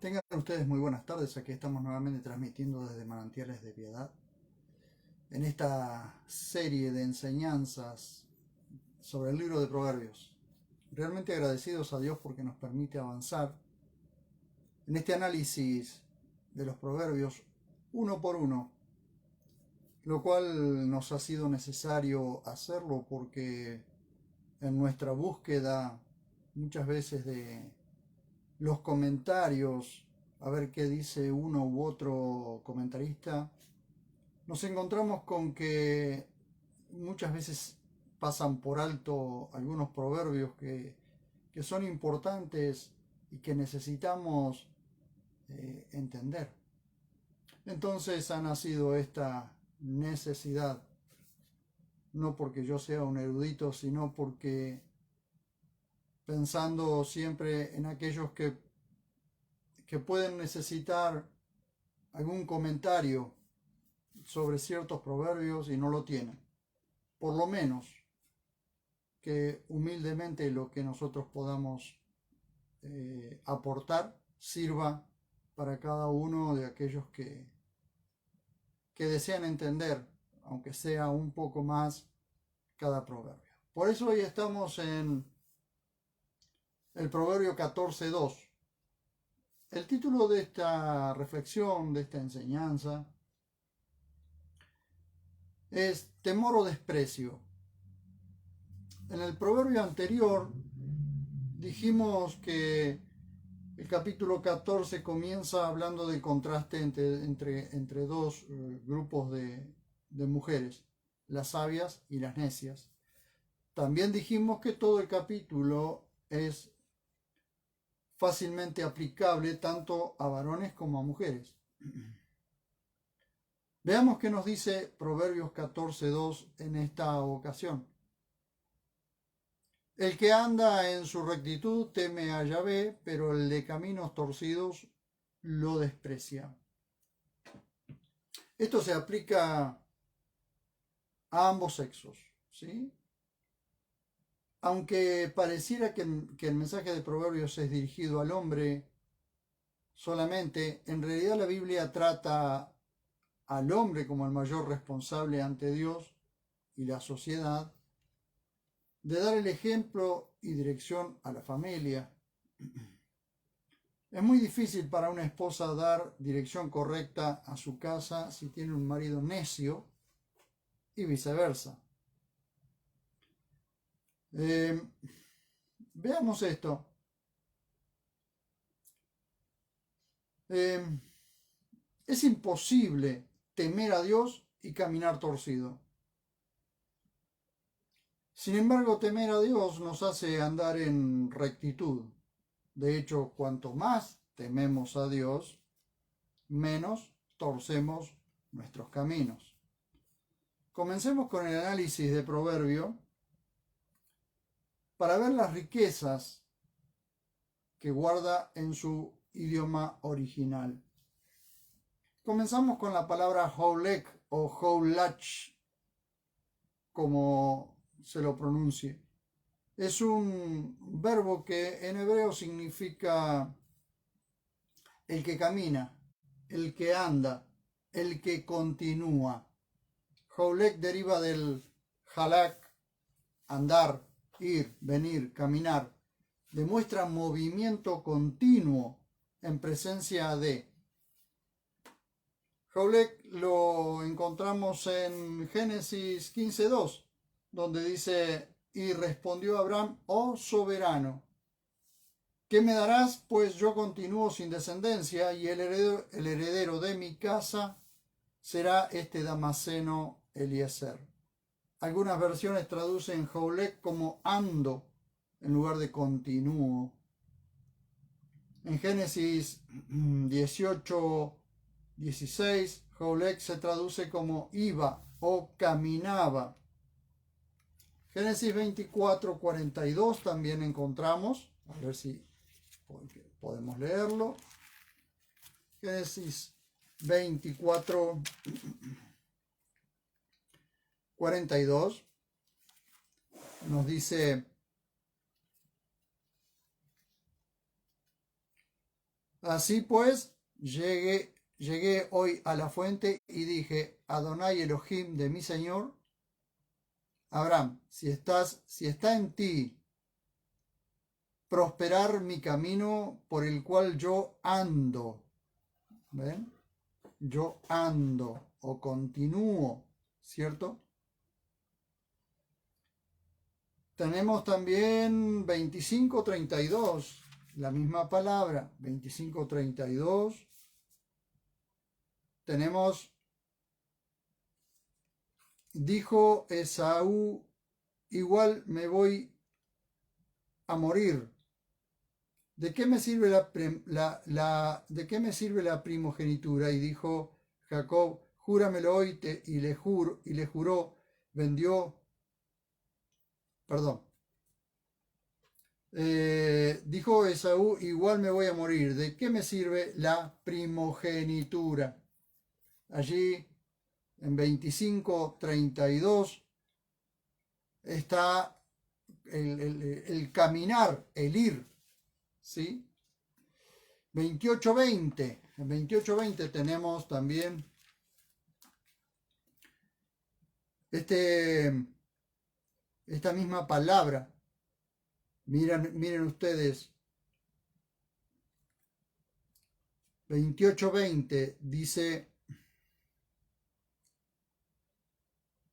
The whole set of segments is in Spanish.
Tengan ustedes muy buenas tardes. Aquí estamos nuevamente transmitiendo desde Manantiales de Piedad en esta serie de enseñanzas sobre el libro de Proverbios. Realmente agradecidos a Dios porque nos permite avanzar en este análisis de los proverbios uno por uno, lo cual nos ha sido necesario hacerlo porque en nuestra búsqueda muchas veces de los comentarios, a ver qué dice uno u otro comentarista, nos encontramos con que muchas veces pasan por alto algunos proverbios que son importantes y que necesitamos entender. Entonces ha nacido esta necesidad, no porque yo sea un erudito, sino porque pensando siempre en aquellos que pueden necesitar algún comentario sobre ciertos proverbios y no lo tienen. Por lo menos que humildemente lo que nosotros podamos aportar sirva para cada uno de aquellos que desean entender, aunque sea un poco más, cada proverbio. Por eso hoy estamos en el proverbio 14.2. El título de esta reflexión, de esta enseñanza, es temor o desprecio. En el proverbio anterior dijimos que el capítulo 14 comienza hablando del contraste entre dos grupos de mujeres, las sabias y las necias. También dijimos que todo el capítulo es fácilmente aplicable tanto a varones como a mujeres. Veamos qué nos dice Proverbios 14.2 en esta ocasión. El que anda en su rectitud teme a Yahvé, pero el de caminos torcidos lo desprecia. Esto se aplica a ambos sexos, ¿sí? Aunque pareciera que el mensaje de Proverbios es dirigido al hombre solamente, en realidad la Biblia trata al hombre como el mayor responsable ante Dios y la sociedad de dar el ejemplo y dirección a la familia. Es muy difícil para una esposa dar dirección correcta a su casa si tiene un marido necio y viceversa. Veamos esto. Es imposible temer a Dios y caminar torcido. Sin embargo, temer a Dios nos hace andar en rectitud. De hecho, cuanto más tememos a Dios, menos torcemos nuestros caminos. Comencemos con el análisis de Proverbio para ver las riquezas que guarda en su idioma original. Comenzamos con la palabra houlek o houlach, como se lo pronuncie. Es un verbo que en hebreo significa el que camina, el que anda, el que continúa. Houlek deriva del halak, andar, ir, venir, caminar. Demuestra movimiento continuo en presencia de. Houlek lo encontramos en Génesis 15.2, donde dice, y respondió Abraham, oh soberano, ¿qué me darás? Pues yo continúo sin descendencia y el heredero de mi casa será este Damaseno Eliezer. Algunas versiones traducen Houlek como ando en lugar de continúo. En Génesis 18:16, Houlek se traduce como iba o caminaba. Génesis 24:42 también encontramos, a ver si podemos leerlo. Génesis 24:42 nos dice, Así pues, llegué hoy a la fuente y dije, Adonai Elohim de mi Señor, Abraham, si está en ti prosperar mi camino por el cual yo ando, ¿ven? Yo ando o continúo, ¿cierto? Tenemos también 25:32, la misma palabra, 25:32. Tenemos, dijo Esaú, igual me voy a morir. ¿De qué me sirve ¿de qué me sirve la primogenitura? Y dijo Jacob, júramelo hoy, y le juró, vendió, perdón. Dijo Esaú, igual me voy a morir. ¿De qué me sirve la primogenitura? Allí en 25:32 está el caminar, el ir, ¿sí? 28:20. En 28:20 tenemos también esta misma palabra. Miren ustedes, 28:20 dice,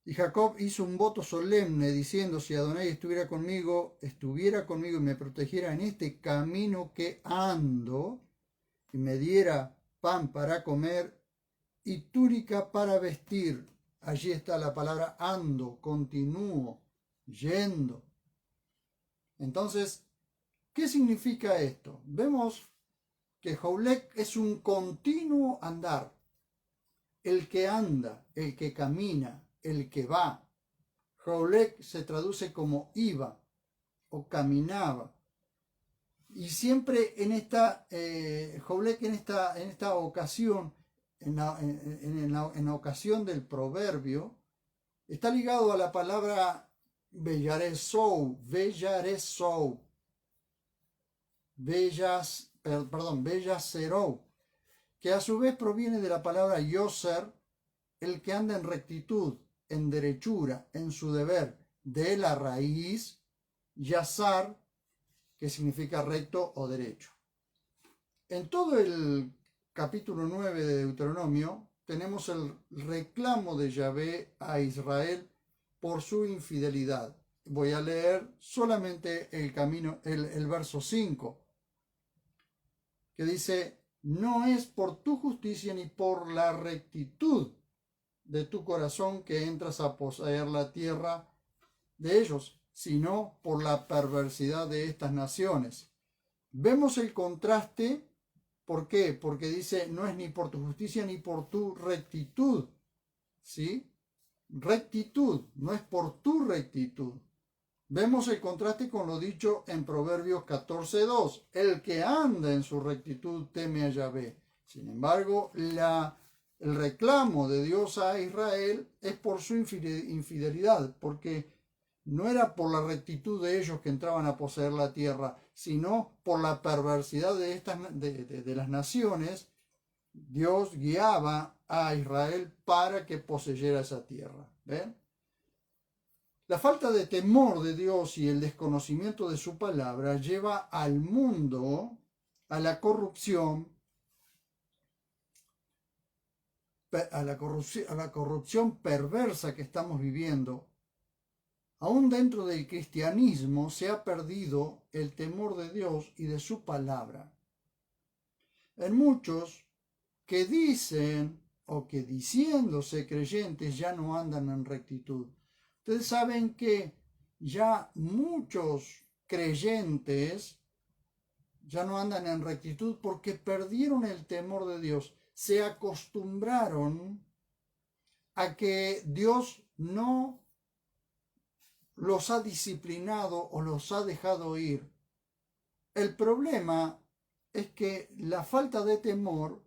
y Jacob hizo un voto solemne diciendo, si Adonai estuviera conmigo y me protegiera en este camino que ando, y me diera pan para comer y túnica para vestir. Allí está la palabra ando, continúo, yendo. Entonces, ¿qué significa esto? Vemos que Joulek es un continuo andar. El que anda, el que camina, el que va. Joulek se traduce como iba o caminaba. Y siempre en esta, Joulek en esta ocasión, en la ocasión del proverbio, está ligado a la palabra Bellaresou, Bellaserou, que a su vez proviene de la palabra Yoser, el que anda en rectitud, en derechura, en su deber, de la raíz, Yazar, que significa recto o derecho. En todo el capítulo 9 de Deuteronomio tenemos el reclamo de Yahvé a Israel por su infidelidad. Voy a leer solamente el verso 5, que dice, no es por tu justicia ni por la rectitud de tu corazón que entras a poseer la tierra de ellos, sino por la perversidad de estas naciones. Vemos el contraste. ¿Por qué? Porque dice, no es ni por tu justicia ni por tu rectitud, ¿sí? Rectitud, no es por tu rectitud. Vemos el contraste con lo dicho en Proverbios 14:2. El que anda en su rectitud teme a Yahvé. Sin embargo, el reclamo de Dios a Israel es por su infidelidad, porque no era por la rectitud de ellos que entraban a poseer la tierra, sino por la perversidad de las naciones. Dios guiaba a Israel para que poseyera esa tierra. ¿Ven? La falta de temor de Dios y el desconocimiento de su palabra lleva al mundo a la corrupción, perversa que estamos viviendo. Aún dentro del cristianismo se ha perdido el temor de Dios y de su palabra. En muchos que dicen o que diciéndose creyentes ya no andan en rectitud. Ustedes saben que ya muchos creyentes ya no andan en rectitud porque perdieron el temor de Dios. Se acostumbraron a que Dios no los ha disciplinado o los ha dejado ir. El problema es que la falta de temor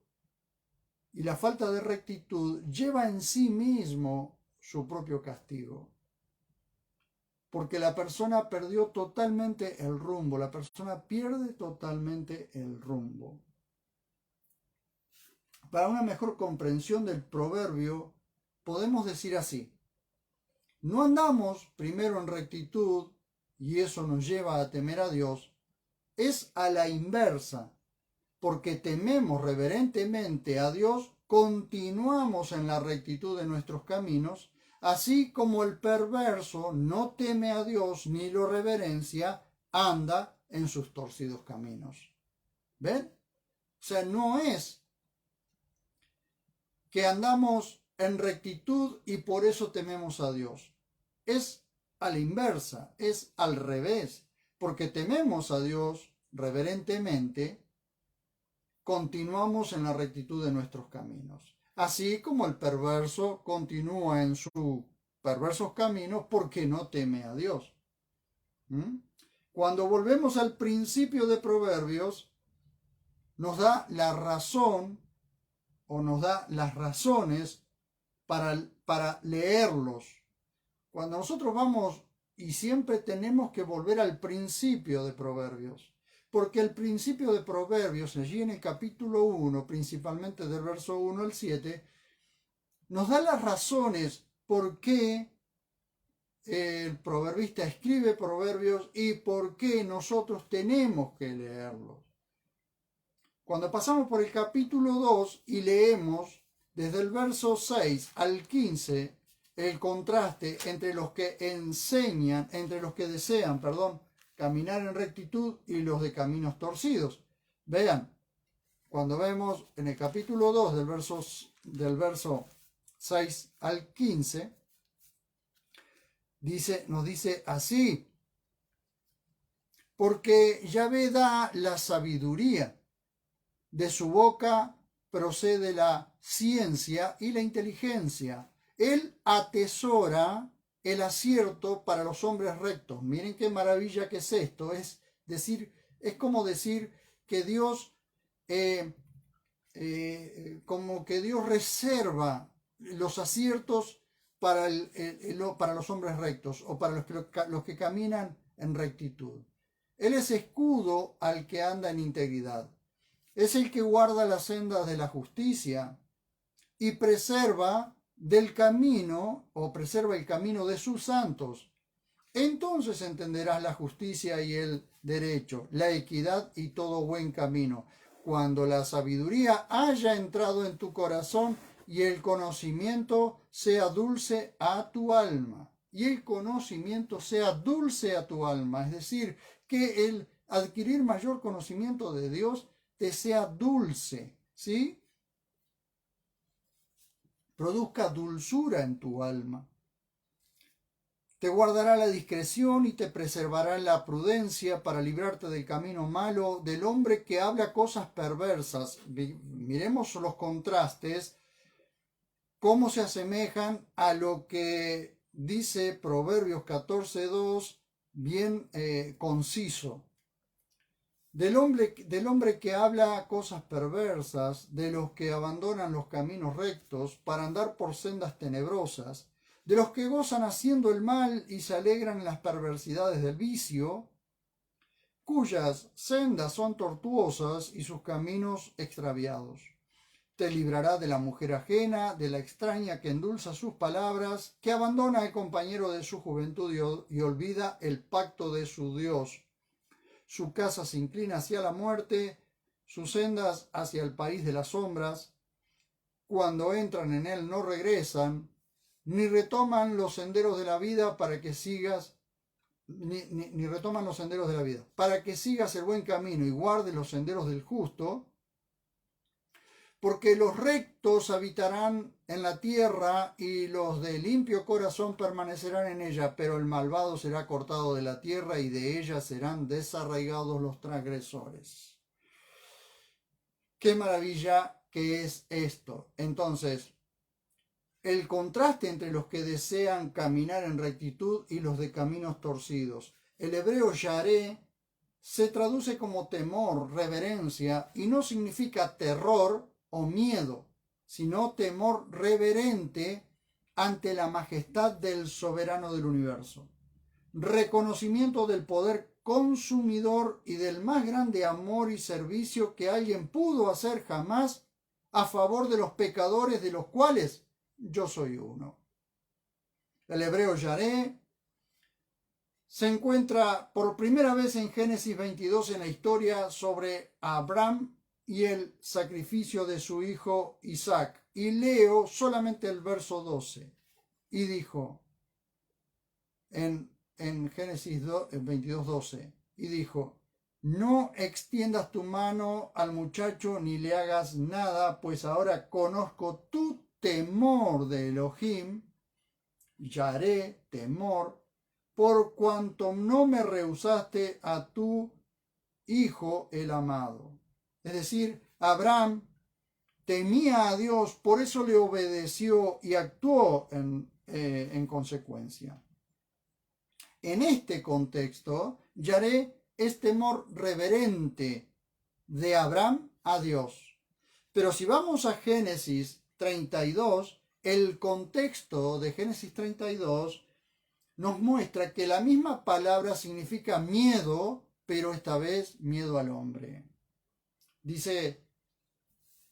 y la falta de rectitud lleva en sí mismo su propio castigo. Porque la persona perdió totalmente el rumbo, la persona pierde totalmente el rumbo. para una mejor comprensión del proverbio, podemos decir así: no andamos primero en rectitud, y eso nos lleva a temer a Dios, es a la inversa, porque tememos reverentemente a Dios, continuamos en la rectitud de nuestros caminos, así como el perverso no teme a Dios ni lo reverencia, anda en sus torcidos caminos. ¿Ven? O sea, no es que andamos en rectitud y por eso tememos a Dios. Es a la inversa, es al revés, porque tememos a Dios reverentemente, continuamos en la rectitud de nuestros caminos. Así como el perverso continúa en sus perversos caminos porque no teme a Dios. Cuando volvemos al principio de Proverbios, nos da la razón o nos da las razones para leerlos. Cuando nosotros vamos, y siempre tenemos que volver al principio de Proverbios, porque el principio de Proverbios, allí en el capítulo 1, principalmente del verso 1 al 7, nos da las razones por qué el proverbista escribe proverbios y por qué nosotros tenemos que leerlos. Cuando pasamos por el capítulo 2 y leemos desde el verso 6 al 15, el contraste entre los que enseñan, entre los que desean, caminar en rectitud y los de caminos torcidos. Vean, cuando vemos en el capítulo 2 del verso 6 al 15, nos dice así: porque Yahvé da la sabiduría, de su boca procede la ciencia y la inteligencia. Él atesora el acierto para los hombres rectos. Miren qué maravilla que es esto. Es como decir que Dios, como que Dios reserva los aciertos para los hombres rectos o para los que caminan en rectitud. Él es escudo al que anda en integridad. Es el que guarda las sendas de la justicia y preserva el camino de sus santos. Entonces entenderás la justicia y el derecho, la equidad y todo buen camino, cuando la sabiduría haya entrado en tu corazón y el conocimiento sea dulce a tu alma. Y el conocimiento sea dulce a tu alma, es decir, que el adquirir mayor conocimiento de Dios te sea dulce, ¿sí? Produzca dulzura en tu alma. Te guardará la discreción y te preservará la prudencia para librarte del camino malo del hombre que habla cosas perversas. Miremos los contrastes, cómo se asemejan a lo que dice Proverbios 14:2, bien conciso. Del hombre que habla cosas perversas, de los que abandonan los caminos rectos para andar por sendas tenebrosas, de los que gozan haciendo el mal y se alegran en las perversidades del vicio, cuyas sendas son tortuosas y sus caminos extraviados. Te librará de la mujer ajena, de la extraña que endulza sus palabras, que abandona al compañero de su juventud y olvida el pacto de su Dios. Su casa se inclina hacia la muerte, sus sendas hacia el país de las sombras. Cuando entran en él no regresan, ni retoman los senderos de la vida para que sigas, ni retoman los senderos de la vida, para que sigas el buen camino y guardes los senderos del justo, porque los rectos habitarán en la tierra y los de limpio corazón permanecerán en ella, pero el malvado será cortado de la tierra y de ella serán desarraigados los transgresores. ¡Qué maravilla que es esto! Entonces, el contraste entre los que desean caminar en rectitud y los de caminos torcidos. El hebreo yaré se traduce como temor, reverencia, y no significa terror o miedo, sino temor reverente ante la majestad del soberano del universo. Reconocimiento del poder consumidor y del más grande amor y servicio que alguien pudo hacer jamás a favor de los pecadores, de los cuales yo soy uno. El hebreo Yaré se encuentra por primera vez en Génesis 22 en la historia sobre Abraham y el sacrificio de su hijo Isaac. Y leo solamente el verso 12. Y dijo, en Génesis 22, 12, y dijo, no extiendas tu mano al muchacho ni le hagas nada, pues ahora conozco tu temor de Elohim, Yaré, temor, por cuanto no me rehusaste a tu hijo el amado. Es decir, Abraham temía a Dios, por eso le obedeció y actuó en consecuencia. En este contexto, Yaré es temor reverente de Abraham a Dios. Pero si vamos a Génesis 32, el contexto de Génesis 32 nos muestra que la misma palabra significa miedo, pero esta vez miedo al hombre. Dice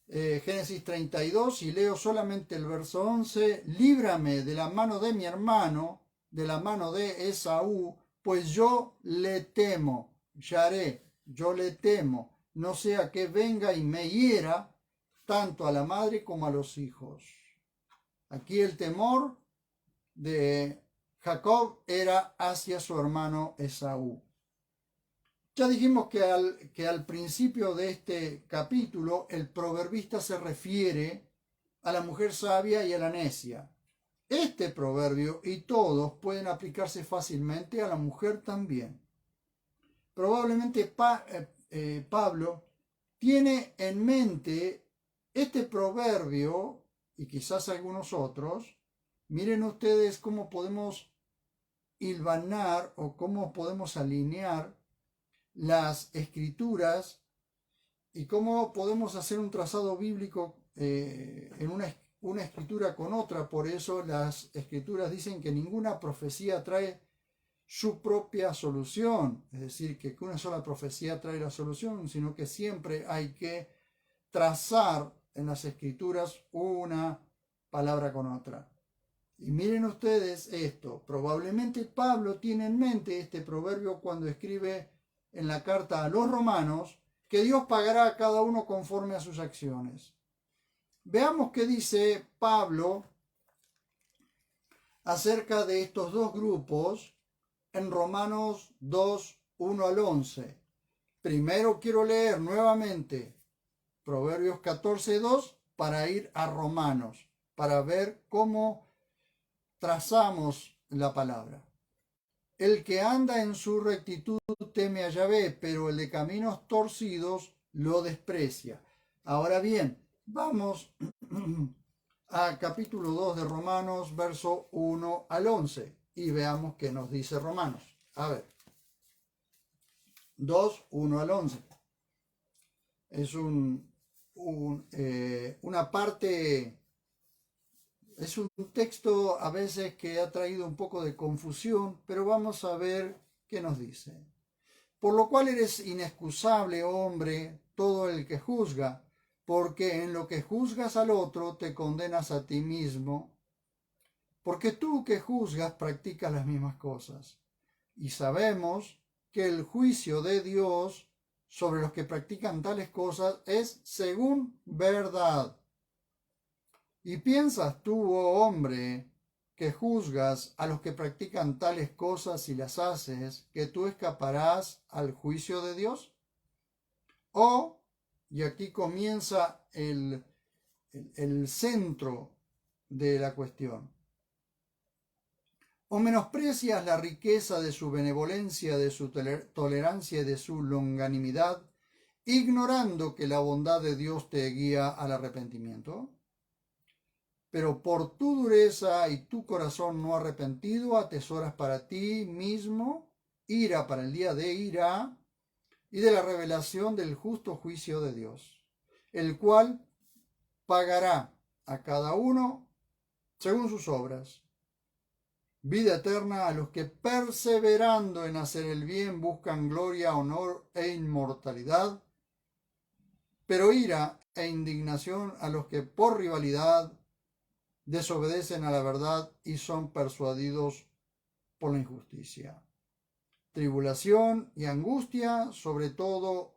Génesis 32, y leo solamente el verso 11, líbrame de la mano de mi hermano, de la mano de Esaú, pues yo le temo, Yaré, yo le temo, no sea que venga y me hiera tanto a la madre como a los hijos. Aquí el temor de Jacob era hacia su hermano Esaú. Ya dijimos que al principio de este capítulo el proverbista se refiere a la mujer sabia y a la necia. Este proverbio y todos pueden aplicarse fácilmente a la mujer también. Probablemente Pablo tiene en mente este proverbio y quizás algunos otros. Miren ustedes cómo podemos hilvanar o cómo podemos alinear las escrituras y cómo podemos hacer un trazado bíblico en una escritura con otra. Por eso las escrituras dicen que ninguna profecía trae su propia solución, es decir, que una sola profecía trae la solución, sino que siempre hay que trazar en las escrituras una palabra con otra. Y miren ustedes esto, probablemente Pablo tiene en mente este proverbio cuando escribe en la carta a los romanos que Dios pagará a cada uno conforme a sus acciones. Veamos qué dice Pablo acerca de estos dos grupos en Romanos 2, 1 al 11. Primero quiero leer nuevamente Proverbios 14, 2 para ir a Romanos, para ver cómo trazamos la palabra. El que anda en su rectitud teme a Yahvé, pero el de caminos torcidos lo desprecia. Ahora bien, vamos a capítulo 2 de Romanos, verso 1 al 11, y veamos qué nos dice Romanos. A ver, 2, 1 al 11. Es una parte... Es un texto a veces que ha traído un poco de confusión, pero vamos a ver qué nos dice. Por lo cual eres inexcusable, hombre, todo el que juzga, porque en lo que juzgas al otro te condenas a ti mismo, porque tú que juzgas practicas las mismas cosas. Y sabemos que el juicio de Dios sobre los que practican tales cosas es según verdad. ¿Y piensas tú, oh hombre, que juzgas a los que practican tales cosas y las haces, que tú escaparás al juicio de Dios? Y aquí comienza el centro de la cuestión. ¿O menosprecias la riqueza de su benevolencia, de su tolerancia y de su longanimidad, ignorando que la bondad de Dios te guía al arrepentimiento? Pero por tu dureza y tu corazón no arrepentido, atesoras para ti mismo ira para el día de ira y de la revelación del justo juicio de Dios, el cual pagará a cada uno según sus obras. Vida eterna a los que perseverando en hacer el bien buscan gloria, honor e inmortalidad, pero ira e indignación a los que por rivalidad desobedecen a la verdad y son persuadidos por la injusticia. Tribulación y angustia sobre todo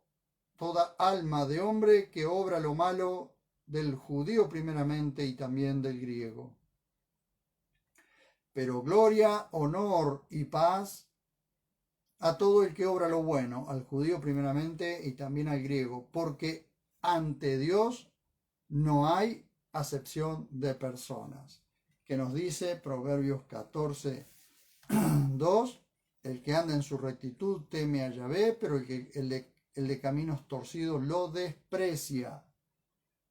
toda alma de hombre que obra lo malo, del judío primeramente y también del griego. Pero gloria, honor y paz a todo el que obra lo bueno, al judío primeramente y también al griego, porque ante Dios no hay acepción de personas. Que nos dice Proverbios 14, 2, el que anda en su rectitud teme a Yahvé, pero el de caminos torcidos lo desprecia.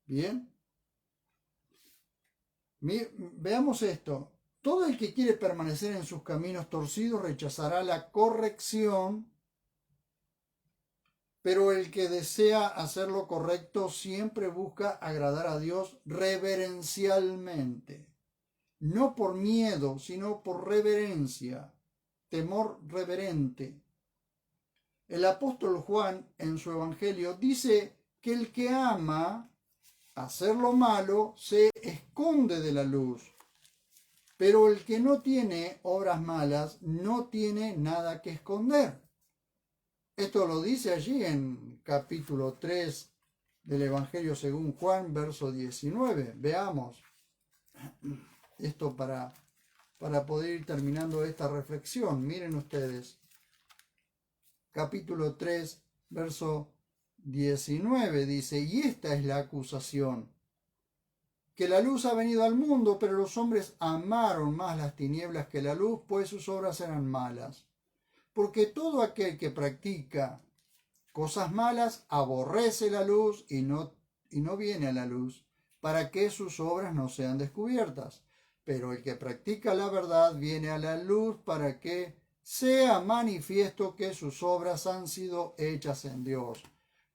Bien, veamos esto. Todo el que quiere permanecer en sus caminos torcidos rechazará la corrección, pero el que desea hacer lo correcto siempre busca agradar a Dios reverencialmente. No por miedo, sino por reverencia, temor reverente. El apóstol Juan en su evangelio dice que el que ama hacer lo malo se esconde de la luz, pero el que no tiene obras malas no tiene nada que esconder. Esto lo dice allí en capítulo 3 del Evangelio según Juan, verso 19. Veamos esto para poder ir terminando esta reflexión. Miren ustedes, capítulo 3, verso 19 dice, y esta es la acusación, que la luz ha venido al mundo, pero los hombres amaron más las tinieblas que la luz, pues sus obras eran malas. Porque todo aquel que practica cosas malas aborrece la luz y no viene a la luz, para que sus obras no sean descubiertas. Pero el que practica la verdad viene a la luz para que sea manifiesto que sus obras han sido hechas en Dios.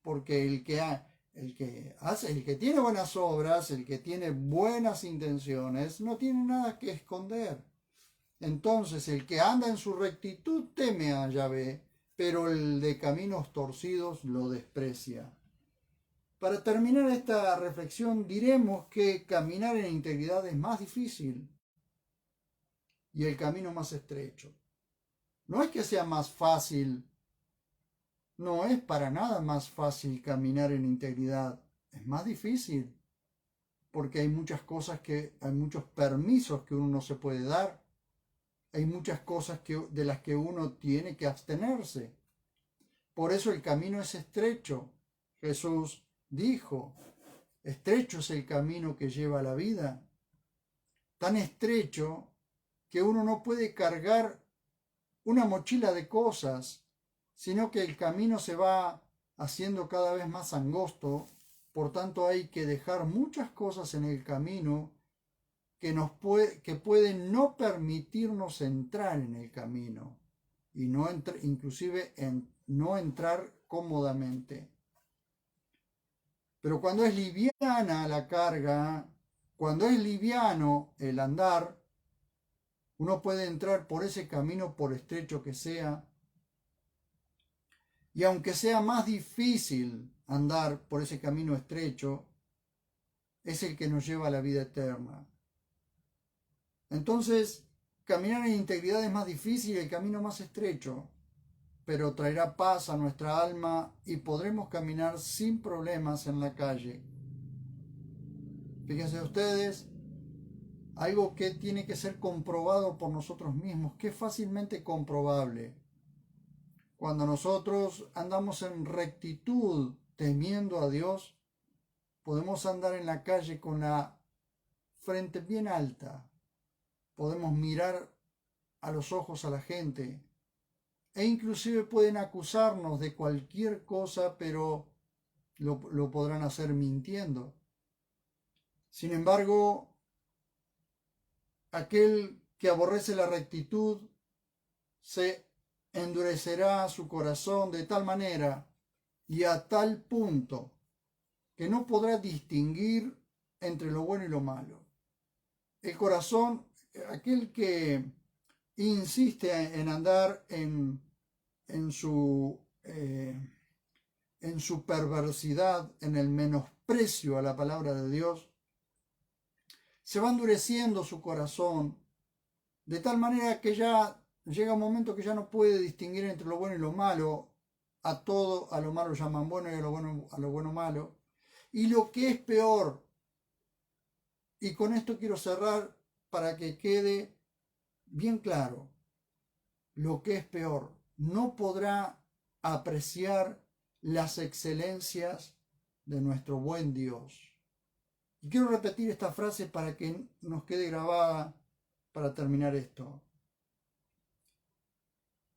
Porque el que tiene buenas obras, el que tiene buenas intenciones, no tiene nada que esconder. Entonces el que anda en su rectitud teme a Yahvé, pero el de caminos torcidos lo desprecia. Para terminar esta reflexión diremos que caminar en integridad es más difícil y el camino más estrecho. No es que sea más fácil, no es para nada más fácil caminar en integridad, es más difícil porque hay muchas cosas hay muchos permisos que uno no se puede dar. Hay muchas cosas de las que uno tiene que abstenerse. Por eso el camino es estrecho. Jesús dijo, estrecho es el camino que lleva a la vida. Tan estrecho que uno no puede cargar una mochila de cosas, sino que el camino se va haciendo cada vez más angosto. Por tanto, hay que dejar muchas cosas en el camino que pueden no permitirnos entrar en el camino y inclusive no entrar cómodamente. Pero cuando es liviana la carga, cuando es liviano el andar, uno puede entrar por ese camino, por estrecho que sea, y aunque sea más difícil andar por ese camino estrecho, es el que nos lleva a la vida eterna. Entonces, caminar en integridad es más difícil y el camino más estrecho, pero traerá paz a nuestra alma y podremos caminar sin problemas en la calle. Fíjense ustedes, algo que tiene que ser comprobado por nosotros mismos, que es fácilmente comprobable. Cuando nosotros andamos en rectitud, temiendo a Dios, podemos andar en la calle con la frente bien alta. Podemos mirar a los ojos a la gente e inclusive pueden acusarnos de cualquier cosa, pero lo podrán hacer mintiendo. Sin embargo, aquel que aborrece la rectitud se endurecerá su corazón de tal manera y a tal punto que no podrá distinguir entre lo bueno y lo malo. El corazón, aquel que insiste en andar en su en su perversidad, en el menosprecio a la palabra de Dios, se va endureciendo su corazón, de tal manera que ya llega un momento que ya no puede distinguir entre lo bueno y lo malo. A todo, a lo malo llaman bueno y a lo bueno malo. Y lo que es peor, y con esto quiero cerrar para que quede bien claro, lo que es peor, no podrá apreciar las excelencias de nuestro buen Dios. Y quiero repetir esta frase para que nos quede grabada para terminar esto.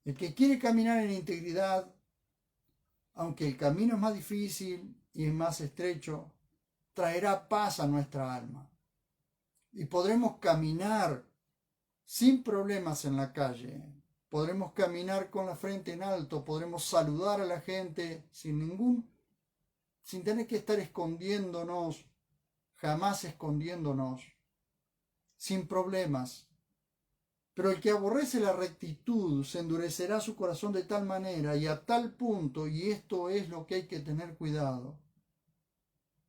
El que quiere caminar en integridad, aunque el camino es más difícil y es más estrecho, traerá paz a nuestra alma. Y podremos caminar sin problemas en la calle. Podremos caminar con la frente en alto, podremos saludar a la gente sin tener que estar escondiéndonos, jamás escondiéndonos, sin problemas. Pero el que aborrece la rectitud se endurecerá su corazón de tal manera y a tal punto, y esto es lo que hay que tener cuidado,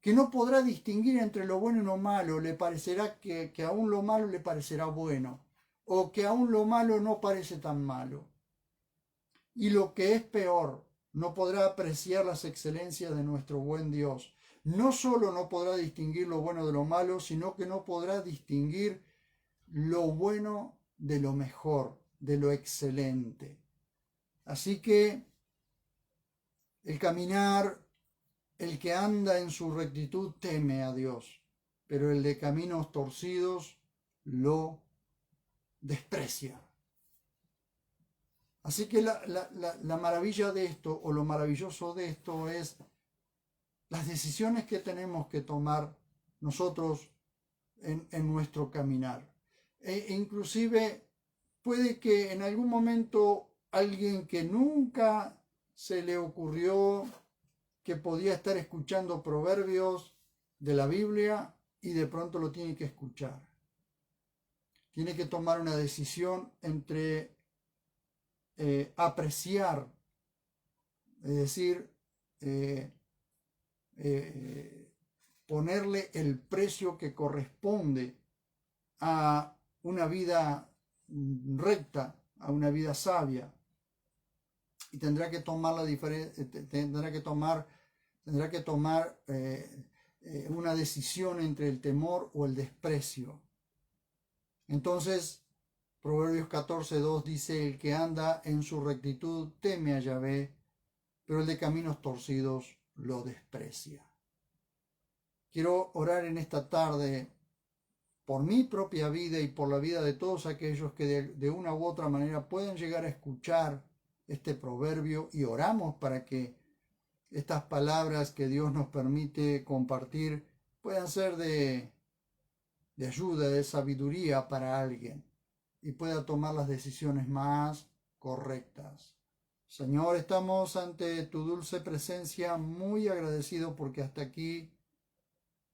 que no podrá distinguir entre lo bueno y lo malo, le parecerá que aún lo malo le parecerá bueno, o que aún lo malo no parece tan malo. Y lo que es peor, no podrá apreciar las excelencias de nuestro buen Dios. No solo no podrá distinguir lo bueno de lo malo, sino que no podrá distinguir lo bueno de lo mejor, de lo excelente. Así que el caminar, el que anda en su rectitud teme a Dios, pero el de caminos torcidos lo desprecia. Así que la maravilla de esto, o lo maravilloso de esto, es las decisiones que tenemos que tomar nosotros en nuestro caminar. Inclusive puede que en algún momento alguien que nunca se le ocurrió que podía estar escuchando proverbios de la Biblia y de pronto lo tiene que escuchar. Tiene que tomar una decisión entre apreciar, es decir, ponerle el precio que corresponde a una vida recta, a una vida sabia, y tendrá que tomar una decisión entre el temor o el desprecio. Entonces, Proverbios 14:2 dice: el que anda en su rectitud teme a Yahvé, pero el de caminos torcidos lo desprecia. Quiero orar en esta tarde por mi propia vida y por la vida de todos aquellos que de una u otra manera pueden llegar a escuchar este proverbio, y oramos para que estas palabras que Dios nos permite compartir puedan ser de ayuda, de sabiduría para alguien y pueda tomar las decisiones más correctas. Señor, estamos ante tu dulce presencia, muy agradecido porque hasta aquí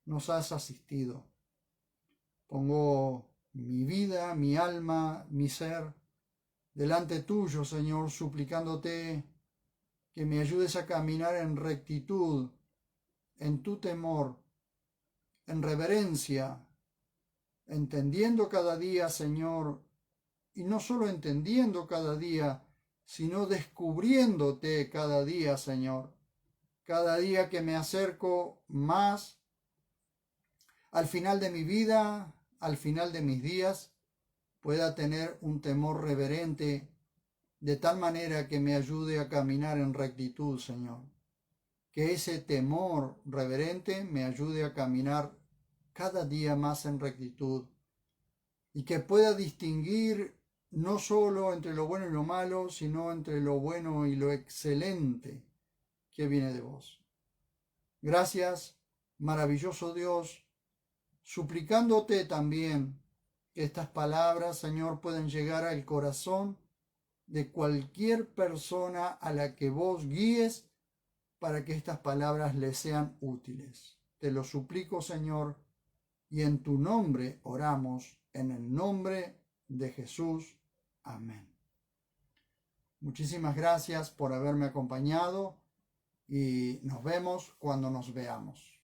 nos has asistido. Pongo mi vida, mi alma, mi ser delante tuyo, Señor, suplicándote que me ayudes a caminar en rectitud, en tu temor, en reverencia, entendiendo cada día, Señor, y no solo entendiendo cada día, sino descubriéndote cada día, Señor. Cada día que me acerco más al final de mi vida, al final de mis días, pueda tener un temor reverente, de tal manera que me ayude a caminar en rectitud, Señor. Que ese temor reverente me ayude a caminar cada día más en rectitud y que pueda distinguir no solo entre lo bueno y lo malo, sino entre lo bueno y lo excelente que viene de vos. Gracias, maravilloso Dios, suplicándote también que estas palabras, Señor, puedan llegar al corazón de cualquier persona a la que vos guíes para que estas palabras le sean útiles. Te lo suplico, Señor, y en tu nombre oramos, en el nombre de Jesús. Amén. Muchísimas gracias por haberme acompañado. y nos vemos cuando nos veamos.